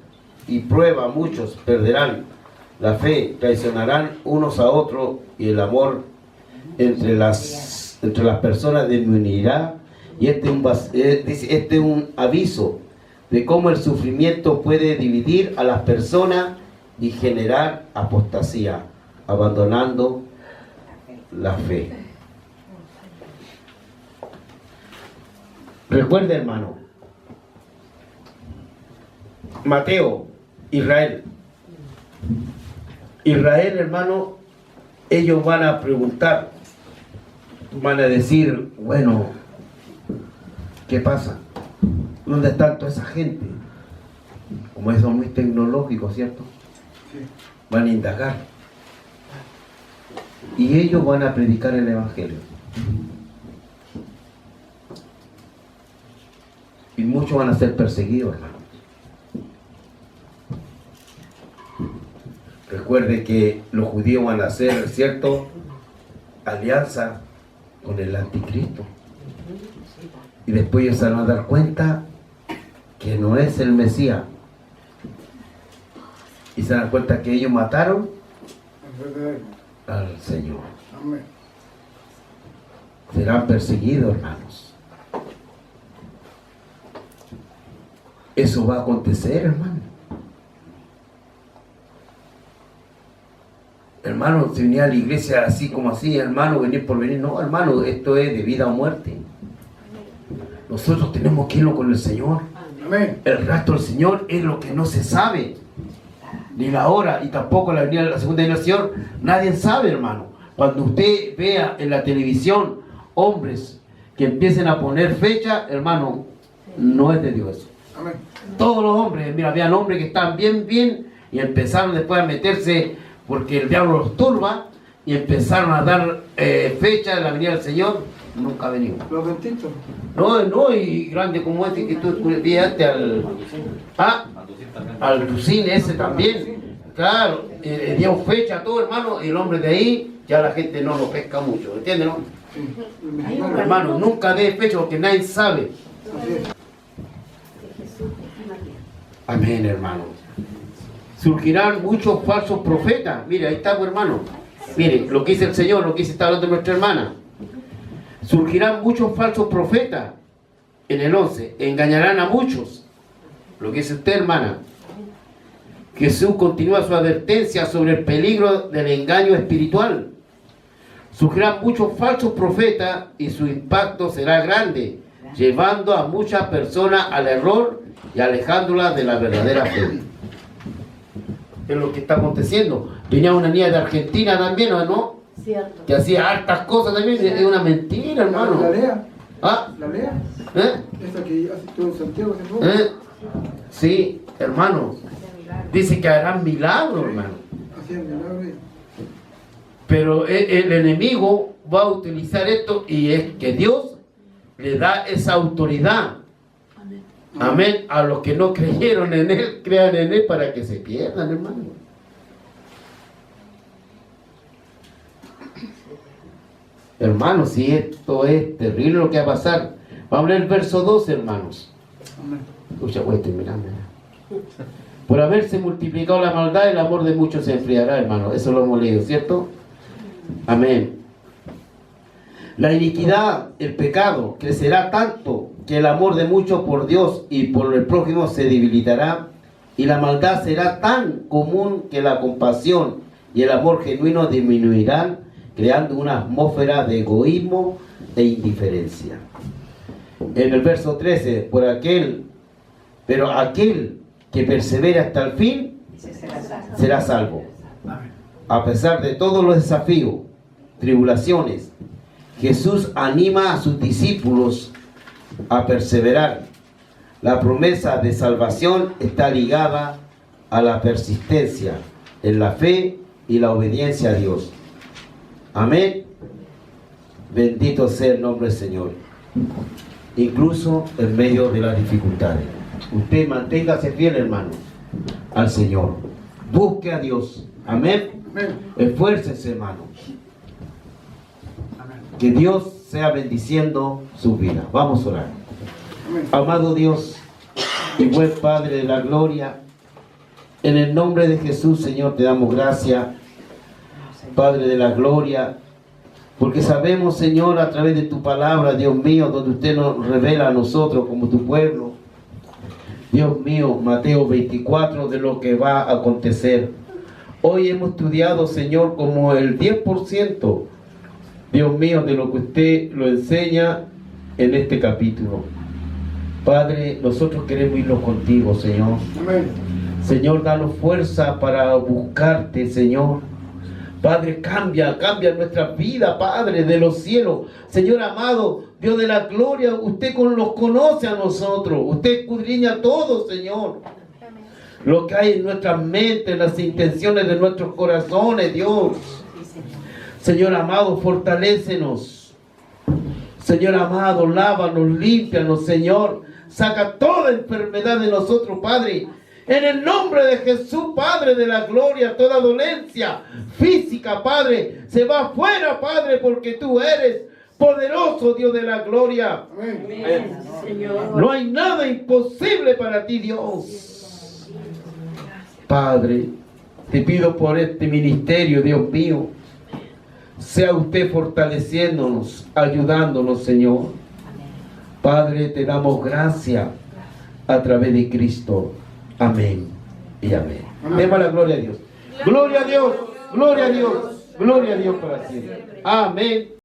[SPEAKER 2] y prueba, muchos perderán la fe, traicionarán unos a otros y el amor entre las personas disminuirá. Y este es un aviso de cómo el sufrimiento puede dividir a las personas y generar apostasía, abandonando la fe. Recuerda, hermano, Mateo, Israel, hermano, ellos van a preguntar, van a decir, bueno, ¿qué pasa? ¿Dónde está toda esa gente? Como eso es muy tecnológico, ¿cierto?
[SPEAKER 3] Sí.
[SPEAKER 2] Van a indagar. Y ellos van a predicar el Evangelio. Y muchos van a ser perseguidos, hermano. Recuerde que los judíos van a hacer, ¿cierto?, alianza con el anticristo. Y después ellos se van a dar cuenta que no es el Mesías. Y se dan cuenta que ellos mataron al Señor.
[SPEAKER 3] Amén.
[SPEAKER 2] Serán perseguidos, hermanos. Eso va a acontecer, hermano. Hermano, si venía a la iglesia así como así, hermano, venir por venir. No, hermano, esto es de vida o muerte. Nosotros tenemos que irnos con el Señor.
[SPEAKER 3] Amén.
[SPEAKER 2] El rastro del Señor es lo que no se sabe. ni la hora, y tampoco la venida de la segunda venida del Señor, nadie sabe, hermano. Cuando usted vea en la televisión hombres que empiecen a poner fecha, hermano, no es de Dios.
[SPEAKER 3] Amén.
[SPEAKER 2] Todos los hombres, mira, habían hombres que estaban bien, y empezaron después a meterse, porque el diablo los turba, y empezaron a dar fecha de la venida del Señor. Nunca ha venido.
[SPEAKER 3] Los dentistas.
[SPEAKER 2] No, y grande como este que tú enviaste al Lucín ese también. Claro, dio fecha a todo, hermano, y el hombre de ahí, ya la gente no lo pesca mucho, ¿entiendes, no?
[SPEAKER 3] Sí. El mexicano.
[SPEAKER 2] Hermano, nunca dé fecha porque nadie sabe.
[SPEAKER 3] Así es.
[SPEAKER 2] Amén, hermano. Surgirán muchos falsos profetas. Mire, ahí estamos, hermano. Mire, lo que dice el Señor, lo que dice está hablando nuestra hermana. Surgirán muchos falsos profetas. En el 11, engañarán a muchos. Lo que dice usted, hermana. Jesús continúa su advertencia sobre el peligro del engaño espiritual. Surgirán muchos falsos profetas y su impacto será grande, llevando a muchas personas al error y alejándolas de la verdadera fe. Es lo que está aconteciendo. Venía una niña de Argentina también, ¿o no?
[SPEAKER 4] Cierto.
[SPEAKER 2] Que hacía hartas cosas también. Es una mentira, hermano.
[SPEAKER 3] La Lea.
[SPEAKER 2] ¿Ah?
[SPEAKER 3] La Lea.
[SPEAKER 2] ¿Eh?
[SPEAKER 3] Esa que hace todo en Santiago. hace poco.
[SPEAKER 2] ¿Eh? Sí, hermano. Dice que harán milagros, hermano.
[SPEAKER 3] Hacían milagros.
[SPEAKER 2] Pero el enemigo va a utilizar esto, y es que Dios le da esa autoridad. Amén. A los que no creyeron en Él, crean en Él para que se pierdan, hermano. Hermanos, si esto es terrible lo que va a pasar. Vamos a leer el verso 12, hermanos.
[SPEAKER 3] Amén.
[SPEAKER 2] Escucha, voy a terminar. Por haberse multiplicado la maldad, el amor de muchos se enfriará, hermano. Eso lo hemos leído, ¿cierto? Amén. La iniquidad, el pecado, crecerá tanto que el amor de muchos por Dios y por el prójimo se debilitará, y la maldad será tan común que la compasión y el amor genuino disminuirán, creando una atmósfera de egoísmo e indiferencia. En el verso 13, pero aquel que persevera hasta el fin será salvo. A pesar de todos los desafíos, tribulaciones, Jesús anima a sus discípulos a perseverar. La promesa de salvación está ligada a la persistencia en la fe y la obediencia a Dios. Amén. Bendito sea el nombre del Señor. Incluso en medio de las dificultades. Usted manténgase fiel, hermano, al Señor. Busque a Dios. Amén.
[SPEAKER 3] Amén.
[SPEAKER 2] Esfuércese, hermano.
[SPEAKER 3] Amén.
[SPEAKER 2] Que Dios sea bendiciendo su vida. Vamos a orar.
[SPEAKER 3] Amén.
[SPEAKER 2] Amado Dios y buen Padre de la gloria, en el nombre de Jesús, Señor, te damos gracias, Padre de la gloria, porque sabemos, Señor, a través de tu palabra, Dios mío, donde usted nos revela a nosotros como tu pueblo, Dios mío, Mateo 24, de lo que va a acontecer. Hoy hemos estudiado, Señor, como el 10%, Dios mío, de lo que usted lo enseña en este capítulo. Padre, nosotros queremos irnos contigo, Señor.
[SPEAKER 3] Amén.
[SPEAKER 2] Señor, danos fuerza para buscarte, Señor. Padre, cambia nuestra vida, Padre de los cielos. Señor amado, Dios de la gloria, usted los conoce a nosotros. Usted escudriña todo, Señor. Lo que hay en nuestras mentes, las intenciones de nuestros corazones, Dios. Señor amado, fortalécenos. Señor amado, lávanos, límpianos, Señor. Saca toda enfermedad de nosotros, Padre. En el nombre de Jesús, Padre de la gloria, toda dolencia física, Padre, se va afuera, Padre, porque tú eres poderoso, Dios de la gloria.
[SPEAKER 3] Amén.
[SPEAKER 2] No hay nada imposible para ti, Dios. Padre, te pido por este ministerio, Dios mío. Sea usted fortaleciéndonos, ayudándonos, Señor. Padre, te damos gracias a través de Cristo. Amén y amén. Demos la gloria a Dios. Gloria a Dios, gloria a Dios, gloria a Dios para siempre. Amén.